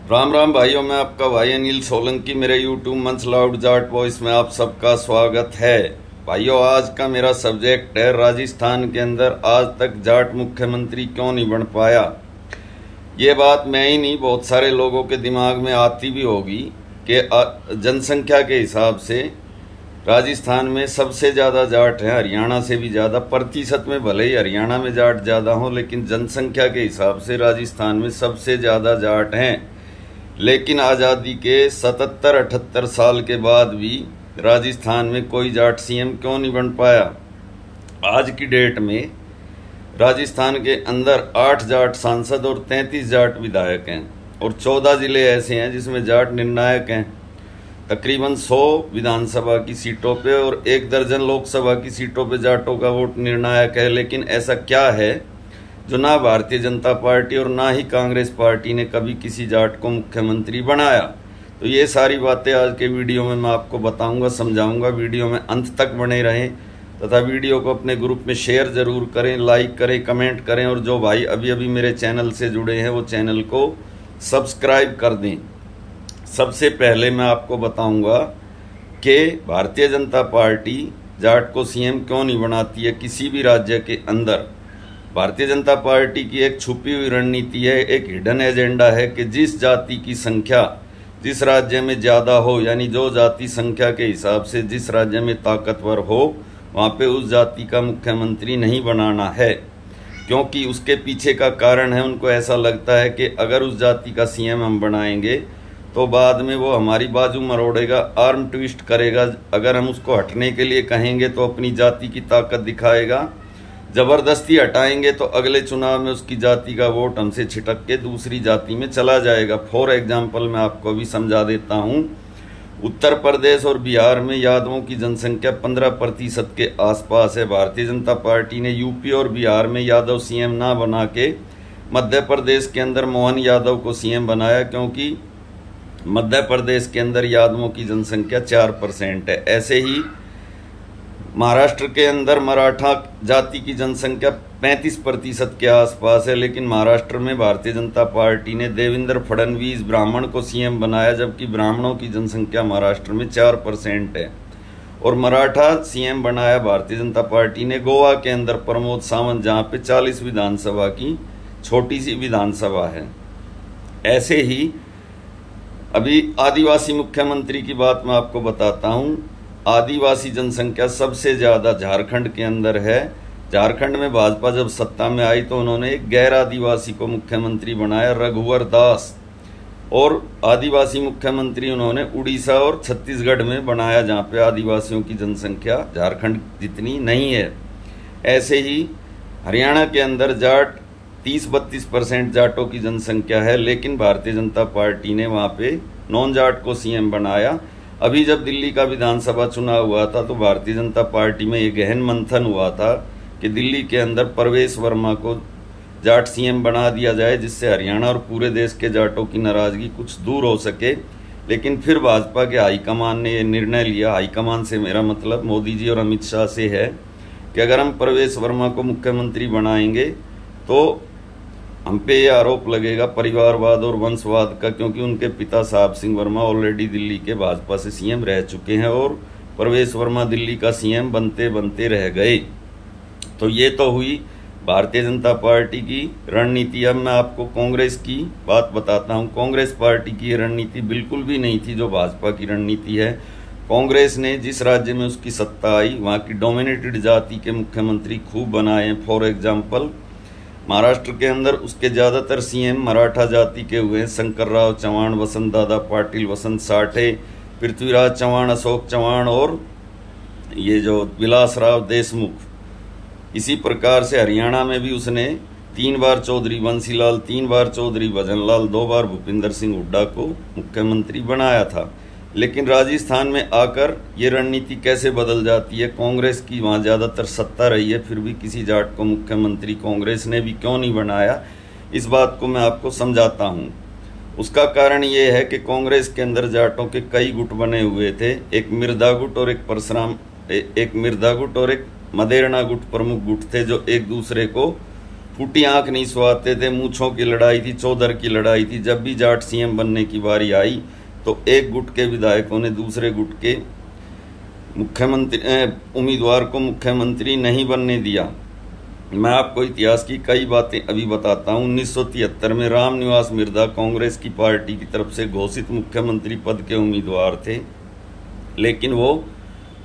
राम राम भाइयों, मैं आपका भाई अनिल सोलंकी। मेरे यूट्यूब मंच लाउड जाट वॉइस में आप सबका स्वागत है। भाइयों, आज का मेरा सब्जेक्ट है राजस्थान के अंदर आज तक जाट मुख्यमंत्री क्यों नहीं बन पाया। ये बात मैं ही नहीं, बहुत सारे लोगों के दिमाग में आती भी होगी कि जनसंख्या के हिसाब से राजस्थान में सबसे ज़्यादा जाट हैं, हरियाणा से भी ज़्यादा। प्रतिशत में भले ही हरियाणा में जाट ज़्यादा हो, लेकिन जनसंख्या के हिसाब से राजस्थान में सबसे ज़्यादा जाट हैं। लेकिन आज़ादी के 77-78 साल के बाद भी राजस्थान में कोई जाट सीएम क्यों नहीं बन पाया। आज की डेट में राजस्थान के अंदर 8 जाट सांसद और 33 जाट विधायक हैं और 14 जिले ऐसे हैं जिसमें जाट निर्णायक हैं। तकरीबन 100 विधानसभा की सीटों पे और 1 दर्जन लोकसभा की सीटों पे जाटों का वोट निर्णायक है। लेकिन ऐसा क्या है जो ना भारतीय जनता पार्टी और ना ही कांग्रेस पार्टी ने कभी किसी जाट को मुख्यमंत्री बनाया। तो ये सारी बातें आज के वीडियो में मैं आपको बताऊंगा, समझाऊंगा। वीडियो में अंत तक बने रहें तथा वीडियो को अपने ग्रुप में शेयर जरूर करें, लाइक करें, कमेंट करें और जो भाई अभी अभी मेरे चैनल से जुड़े हैं वो चैनल को सब्सक्राइब कर दें। सबसे पहले मैं आपको बताऊंगा कि भारतीय जनता पार्टी जाट को सीएम क्यों नहीं बनाती है किसी भी राज्य के अंदर। भारतीय जनता पार्टी की एक छुपी हुई रणनीति है, एक हिडन एजेंडा है कि जिस जाति की संख्या जिस राज्य में ज़्यादा हो, यानी जो जाति संख्या के हिसाब से जिस राज्य में ताकतवर हो, वहाँ पे उस जाति का मुख्यमंत्री नहीं बनाना है। क्योंकि उसके पीछे का कारण है, उनको ऐसा लगता है कि अगर उस जाति का सीएम हम बनाएंगे तो बाद में वो हमारी बाजू मरोड़ेगा, आर्म ट्विस्ट करेगा। अगर हम उसको हटने के लिए कहेंगे तो अपनी जाति की ताकत दिखाएगा, जबरदस्ती हटाएंगे तो अगले चुनाव में उसकी जाति का वोट हमसे छिटक के दूसरी जाति में चला जाएगा। फॉर एग्जाम्पल मैं आपको अभी समझा देता हूँ। उत्तर प्रदेश और बिहार में यादवों की जनसंख्या 15% के आसपास है। भारतीय जनता पार्टी ने यूपी और बिहार में यादव सीएम ना बना के मध्य प्रदेश के अंदर मोहन यादव को सीएम बनाया, क्योंकि मध्य प्रदेश के अंदर यादवों की जनसंख्या 4% है। ऐसे ही महाराष्ट्र के अंदर मराठा जाति की जनसंख्या 35% के आसपास है। लेकिन महाराष्ट्र में भारतीय जनता पार्टी ने देवेंद्र फडणवीस ब्राह्मण को सीएम बनाया, जबकि ब्राह्मणों की जनसंख्या महाराष्ट्र में 4% है। और मराठा सीएम बनाया भारतीय जनता पार्टी ने गोवा के अंदर प्रमोद सावंत, जहां पे 40 विधानसभा की छोटी सी विधानसभा है। ऐसे ही अभी आदिवासी मुख्यमंत्री की बात मैं आपको बताता हूं। आदिवासी जनसंख्या सबसे ज्यादा झारखंड के अंदर है। झारखंड में भाजपा जब सत्ता में आई तो उन्होंने एक गैर आदिवासी को मुख्यमंत्री बनाया, रघुवर दास। और आदिवासी मुख्यमंत्री उन्होंने उड़ीसा और छत्तीसगढ़ में बनाया, जहां पे आदिवासियों की जनसंख्या झारखंड जितनी नहीं है। ऐसे ही हरियाणा के अंदर जाट 30-32% जाटों की जनसंख्या है, लेकिन भारतीय जनता पार्टी ने वहां पे नॉन जाट को सीएम बनाया। अभी जब दिल्ली का विधानसभा चुनाव हुआ था तो भारतीय जनता पार्टी में ये गहन मंथन हुआ था कि दिल्ली के अंदर प्रवेश वर्मा को जाट सीएम बना दिया जाए, जिससे हरियाणा और पूरे देश के जाटों की नाराजगी कुछ दूर हो सके। लेकिन फिर भाजपा के हाईकमान ने ये निर्णय लिया, हाईकमान से मेरा मतलब मोदी जी और अमित शाह से है, कि अगर हम प्रवेश वर्मा को मुख्यमंत्री बनाएंगे तो हम पे ये आरोप लगेगा परिवारवाद और वंशवाद का, क्योंकि उनके पिता साहब सिंह वर्मा ऑलरेडी दिल्ली के भाजपा से सीएम रह चुके हैं और प्रवेश वर्मा दिल्ली का सीएम बनते बनते रह गए। तो ये तो हुई भारतीय जनता पार्टी की रणनीति। अब मैं आपको कांग्रेस की बात बताता हूँ। कांग्रेस पार्टी की ये रणनीति बिल्कुल भी नहीं थी जो भाजपा की रणनीति है। कांग्रेस ने जिस राज्य में उसकी सत्ता आई वहाँ की डोमिनेटेड जाति के मुख्यमंत्री खूब बनाए हैं। फॉर एग्जाम्पल महाराष्ट्र के अंदर उसके ज़्यादातर सीएम मराठा जाति के हुए हैं। शंकरराव चव्हाण, वसंत दादा पाटिल, वसंत साठे, पृथ्वीराज चव्हाण, अशोक चव्हाण और ये जो विलासराव देशमुख। इसी प्रकार से हरियाणा में भी उसने 3 बार चौधरी बंसीलाल, 3 बार चौधरी भजनलाल, 2 बार भूपिंदर सिंह हुड्डा को मुख्यमंत्री बनाया था। लेकिन राजस्थान में आकर ये रणनीति कैसे बदल जाती है। कांग्रेस की वहाँ ज़्यादातर सत्ता रही है, फिर भी किसी जाट को मुख्यमंत्री कांग्रेस ने भी क्यों नहीं बनाया, इस बात को मैं आपको समझाता हूँ। उसका कारण ये है कि कांग्रेस के अंदर जाटों के कई गुट बने हुए थे। एक मिर्दा गुट और एक मिर्दा गुट और एक मदेरणा गुट प्रमुख गुट थे, जो एक दूसरे को फूटी आंख नहीं सुहाते थे, मूछों की लड़ाई थी, चौधर की लड़ाई थी। जब भी जाट सीएम बनने की बारी आई तो एक गुट के विधायकों ने दूसरे गुट के मुख्यमंत्री उम्मीदवार को मुख्यमंत्री नहीं बनने दिया। मैं आपको इतिहास की कई बातें अभी बताता हूं। 1973 में रामनिवास मिर्धा कांग्रेस की पार्टी की तरफ से घोषित मुख्यमंत्री पद के उम्मीदवार थे, लेकिन वो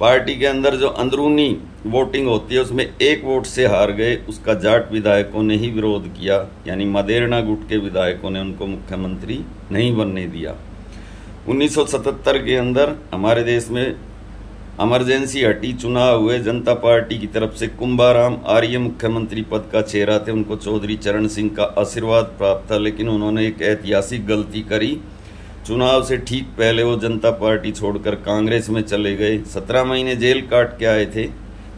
पार्टी के अंदर जो अंदरूनी वोटिंग होती है उसमें एक वोट से हार गए। उसका जाट विधायकों ने ही विरोध किया, यानी मदेरणा गुट के विधायकों ने उनको मुख्यमंत्री नहीं बनने दिया। 1977 के अंदर हमारे देश में इमरजेंसी हटी, चुनाव हुए। जनता पार्टी की तरफ से कुंभाराम आर्य मुख्यमंत्री पद का चेहरा थे, उनको चौधरी चरण सिंह का आशीर्वाद प्राप्त था, लेकिन उन्होंने एक ऐतिहासिक गलती करी। चुनाव से ठीक पहले वो जनता पार्टी छोड़कर कांग्रेस में चले गए। 17 महीने जेल काट के आए थे,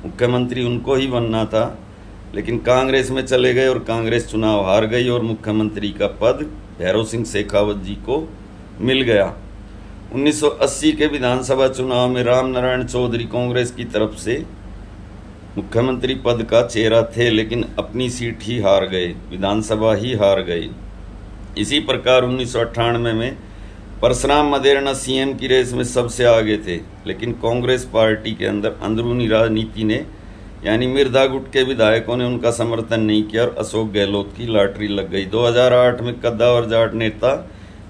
मुख्यमंत्री उनको ही बनना था, लेकिन कांग्रेस में चले गए और कांग्रेस चुनाव हार गई और मुख्यमंत्री का पद भैरव सिंह शेखावत जी को मिल गया। 1980 के विधानसभा चुनाव में राम नारायण चौधरी कांग्रेस की तरफ से मुख्यमंत्री पद का चेहरा थे, लेकिन अपनी सीट ही हार गए, विधानसभा ही हार गए। इसी प्रकार 1998 में परशुराम मदेरणा सीएम की रेस में सबसे आगे थे, लेकिन कांग्रेस पार्टी के अंदर अंदरूनी राजनीति ने, यानी मिर्धा गुट के विधायकों ने उनका समर्थन नहीं किया और अशोक गहलोत की लॉटरी लग गई। 2008 में कद्दावर जाट नेता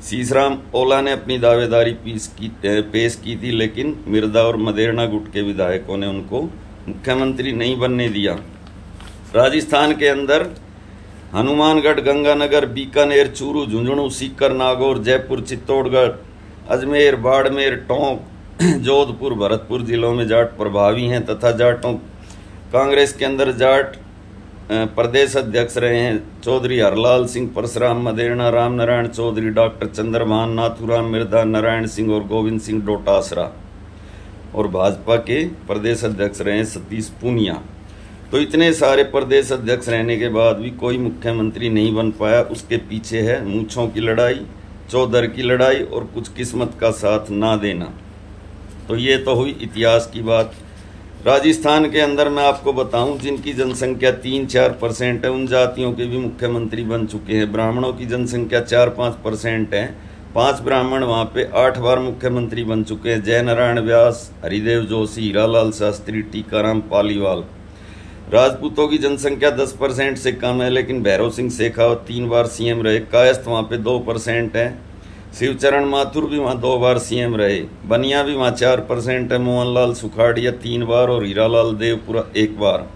सीसराम ओला ने अपनी दावेदारी पेश की थी, लेकिन मिर्धा और मदेरणा गुट के विधायकों ने उनको मुख्यमंत्री नहीं बनने दिया। राजस्थान के अंदर हनुमानगढ़, गंगानगर, बीकानेर, चूरू, झुंझुनू, सीकर, नागौर, जयपुर, चित्तौड़गढ़, अजमेर, बाड़मेर, टोंक, जोधपुर, भरतपुर जिलों में जाट प्रभावी हैं तथा जाटों कांग्रेस के अंदर जाट प्रदेश अध्यक्ष रहे हैं चौधरी हरलाल सिंह, परशुराम मदेरणा, राम नारायण चौधरी, डॉक्टर चंद्रभान, नाथूराम मिर्धा, नारायण सिंह और गोविंद सिंह डोटासरा, और भाजपा के प्रदेश अध्यक्ष रहे हैं सतीश पूनिया। तो इतने सारे प्रदेश अध्यक्ष रहने के बाद भी कोई मुख्यमंत्री नहीं बन पाया। उसके पीछे है मूंछों की लड़ाई, चौधर की लड़ाई और कुछ किस्मत का साथ ना देना। तो ये तो हुई इतिहास की बात। राजस्थान के अंदर मैं आपको बताऊं, जिनकी जनसंख्या 3-4% है, उन जातियों के भी मुख्यमंत्री बन चुके हैं। ब्राह्मणों की जनसंख्या 4-5% है, 5 ब्राह्मण वहाँ पे 8 बार मुख्यमंत्री बन चुके हैं। जयनारायण व्यास, हरिदेव जोशी, हीरालाल शास्त्री, टीकाराम पालीवाल। राजपूतों की जनसंख्या 10% से कम है, लेकिन भैरव सिंह शेखावत 3 बार सीएम रहे। कायस्थ वहाँ पे 2% है। शिवचरण माथुर भी वहाँ 2 बार सीएम रहे। बनिया भी वहाँ 4% है। मोहनलाल सुखाड़िया 3 बार और हीरालाल देवपुरा 1 बार।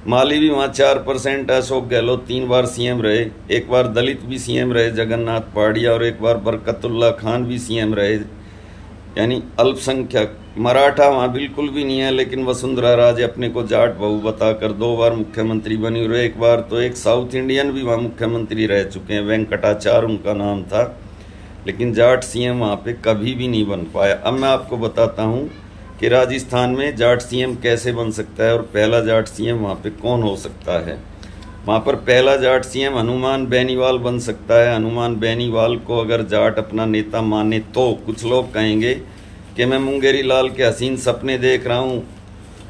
माली भी वहाँ 4% है। अशोक गहलोत 3 बार सीएम रहे। 1 बार दलित भी सीएम रहे जगन्नाथ पहाड़िया, और 1 बार बरकतुल्ला खान भी सीएम रहे, यानी अल्पसंख्यक। मराठा वहाँ बिल्कुल भी नहीं है, लेकिन वसुंधरा राजे अपने को जाट बहू बताकर 2 बार मुख्यमंत्री बनी, और 1 बार तो एक साउथ इंडियन भी वहाँ मुख्यमंत्री रह चुके हैं, वेंकटाचार उनका नाम था, लेकिन जाट सीएम वहाँ पे कभी भी नहीं बन पाया। अब मैं आपको बताता हूँ कि राजस्थान में जाट सीएम कैसे बन सकता है और पहला जाट सीएम वहाँ पे कौन हो सकता है। वहाँ पर पहला जाट सीएम हनुमान बेनीवाल बन सकता है। हनुमान बेनीवाल को अगर जाट अपना नेता माने तो कुछ लोग कहेंगे कि मैं मुंगेरी लाल के हसीन सपने देख रहा हूँ,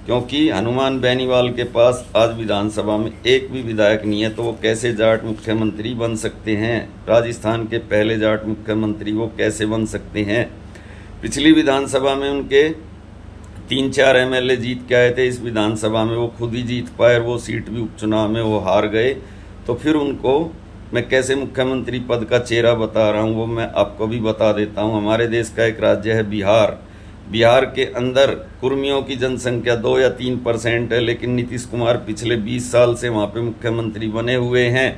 क्योंकि हनुमान बेनीवाल के पास आज विधानसभा में एक भी विधायक नहीं है, तो वो कैसे जाट मुख्यमंत्री बन सकते हैं। राजस्थान के पहले जाट मुख्यमंत्री वो कैसे बन सकते हैं। पिछली विधानसभा में उनके 3-4 एमएलए जीत के आए थे, इस विधानसभा में वो खुद ही जीत पाए और वो सीट भी उपचुनाव में वो हार गए। तो फिर उनको मैं कैसे मुख्यमंत्री पद का चेहरा बता रहा हूँ वो मैं आपको भी बता देता हूँ। हमारे देश का एक राज्य है बिहार। बिहार के अंदर कुर्मियों की जनसंख्या 2 या 3% है, लेकिन नीतीश कुमार पिछले 20 साल से वहाँ पे मुख्यमंत्री बने हुए हैं।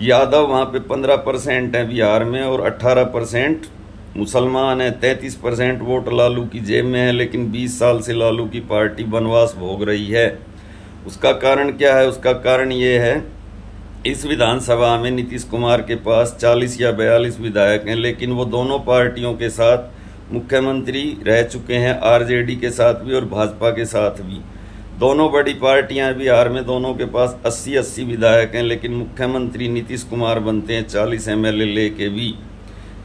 यादव वहाँ पे 15% है बिहार में, और 18% मुसलमान है। 33% वोट लालू की जेब में है, लेकिन 20 साल से लालू की पार्टी वनवास भोग रही है। उसका कारण क्या है? उसका कारण ये है, इस विधानसभा में नीतीश कुमार के पास 40 या 42 विधायक हैं, लेकिन वो दोनों पार्टियों के साथ मुख्यमंत्री रह चुके हैं, आरजेडी के साथ भी और भाजपा के साथ भी। दोनों बड़ी पार्टियां बिहार में, दोनों के पास 80-80 विधायक हैं, लेकिन मुख्यमंत्री नीतीश कुमार बनते हैं 40 एमएलए लेके भी,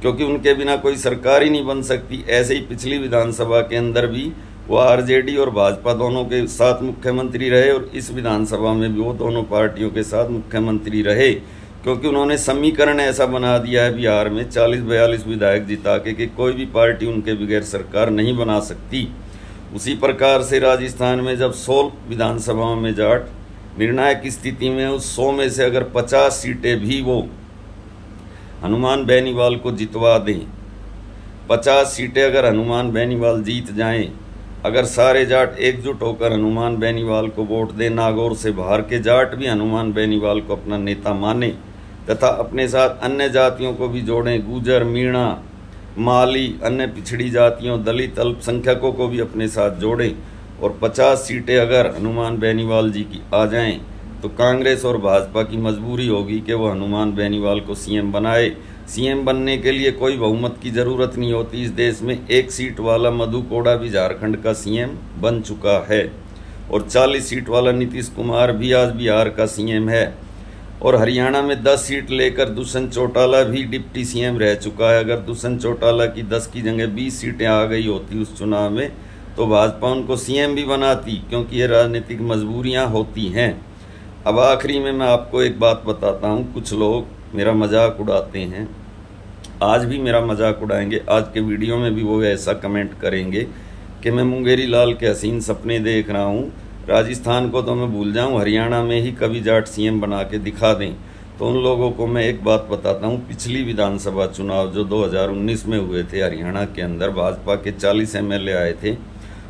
क्योंकि उनके बिना कोई सरकार ही नहीं बन सकती। ऐसे ही पिछली विधानसभा के अंदर भी वो आरजेडी और भाजपा दोनों के साथ मुख्यमंत्री रहे और इस विधानसभा में भी वो दोनों पार्टियों के साथ मुख्यमंत्री रहे, क्योंकि उन्होंने समीकरण ऐसा बना दिया है बिहार में 40-42 विधायक जिता के कि कोई भी पार्टी उनके बगैर सरकार नहीं बना सकती। उसी प्रकार से राजस्थान में जब 100 विधानसभाओं में जाट निर्णायक स्थिति में, उस 100 में से अगर 50 सीटें भी वो हनुमान बेनीवाल को जितवा दें, 50 सीटें अगर हनुमान बेनीवाल जीत जाएं, अगर सारे जाट एकजुट होकर हनुमान बेनीवाल को वोट दें, नागौर से बाहर के जाट भी हनुमान बेनीवाल को अपना नेता माने तथा अपने साथ अन्य जातियों को भी जोड़ें, गुजर, मीणा, माली, अन्य पिछड़ी जातियों, दलित, अल्पसंख्यकों को भी अपने साथ जोड़ें और 50 सीटें अगर हनुमान बेनीवाल जी की आ जाएं, तो कांग्रेस और भाजपा की मजबूरी होगी कि वो हनुमान बेनीवाल को सीएम बनाए। सीएम बनने के लिए कोई बहुमत की जरूरत नहीं होती। इस देश में 1 सीट वाला मधु कोड़ा भी झारखंड का सीएम बन चुका है और 40 सीट वाला नीतीश कुमार भी आज बिहार का सीएम है और हरियाणा में 10 सीट लेकर दुष्यंत चौटाला भी डिप्टी सीएम रह चुका है। अगर दुष्यंत चौटाला की 10 की जगह 20 सीटें आ गई होती उस चुनाव में, तो भाजपा उनको सीएम भी बनाती, क्योंकि ये राजनीतिक मजबूरियां होती हैं। अब आखिरी में मैं आपको एक बात बताता हूँ। कुछ लोग मेरा मजाक उड़ाते हैं, आज भी मेरा मजाक उड़ाएंगे, आज के वीडियो में भी वो ऐसा कमेंट करेंगे कि मैं मुंगेरी लाल के हसीन सपने देख रहा हूँ, राजस्थान को तो मैं भूल जाऊँ, हरियाणा में ही कभी जाट सीएम बना के दिखा दें। तो उन लोगों को मैं एक बात बताता हूँ, पिछली विधानसभा चुनाव जो 2019 में हुए थे हरियाणा के अंदर, भाजपा के 40 एमएलए आए थे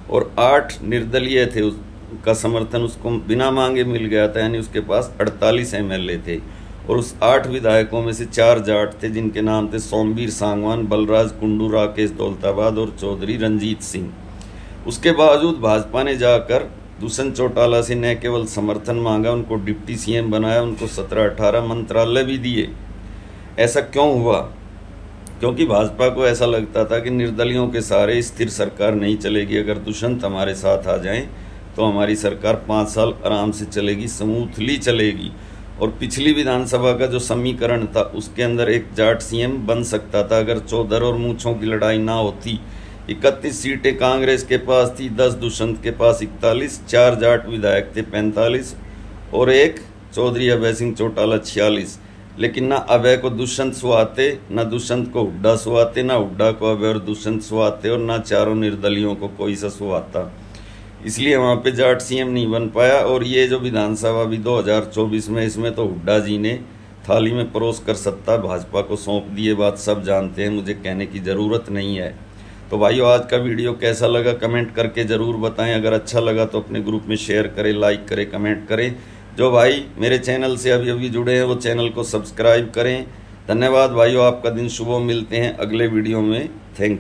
और 8 निर्दलीय थे, उसका समर्थन उसको बिना मांगे मिल गया था, यानी उसके पास 48 एमएलए थे और उस 8 विधायकों में से 4 जाट थे, जिनके नाम थे सोमवीर सांगवान, बलराज कुंडू, राकेश दौलताबाद और चौधरी रंजीत सिंह। उसके बावजूद भाजपा ने जाकर दुष्यंत चौटाला से न केवल समर्थन मांगा, उनको डिप्टी सीएम बनाया, उनको 17-18 मंत्रालय भी दिए। ऐसा क्यों हुआ? क्योंकि भाजपा को ऐसा लगता था कि निर्दलियों के सहारे स्थिर सरकार नहीं चलेगी, अगर दुष्यंत हमारे साथ आ जाएं तो हमारी सरकार 5 साल आराम से चलेगी, स्मूथली चलेगी। और पिछली विधानसभा का जो समीकरण था उसके अंदर एक जाट सीएम बन सकता था अगर चौधर और मूंछों की लड़ाई ना होती। 31 सीटें कांग्रेस के पास थी, 10 दुष्यंत के पास 41, 4 जाट विधायक थे 45 और एक चौधरी अभय सिंह चौटाला 46। लेकिन ना अभय को दुष्यंत सुहाते, ना दुष्यंत को हुड्डा सुहाते, ना हुड्डा को अभय और दुष्यंत सुहाते और ना चारों निर्दलियों को कोई सा सुहाता। इसलिए वहाँ पे जाट सीएम नहीं बन पाया। और ये जो विधानसभा भी 2024 में, इसमें तो हुड्डा जी ने थाली में परोस कर सत्ता भाजपा को सौंप दी, ये बात सब जानते हैं, मुझे कहने की ज़रूरत नहीं है। तो भाइयों, आज का वीडियो कैसा लगा कमेंट करके ज़रूर बताएं। अगर अच्छा लगा तो अपने ग्रुप में शेयर करें, लाइक करें, कमेंट करें। जो भाई मेरे चैनल से अभी अभी जुड़े हैं वो चैनल को सब्सक्राइब करें। धन्यवाद भाइयों, आपका दिन शुभ हो। मिलते हैं अगले वीडियो में। थैंक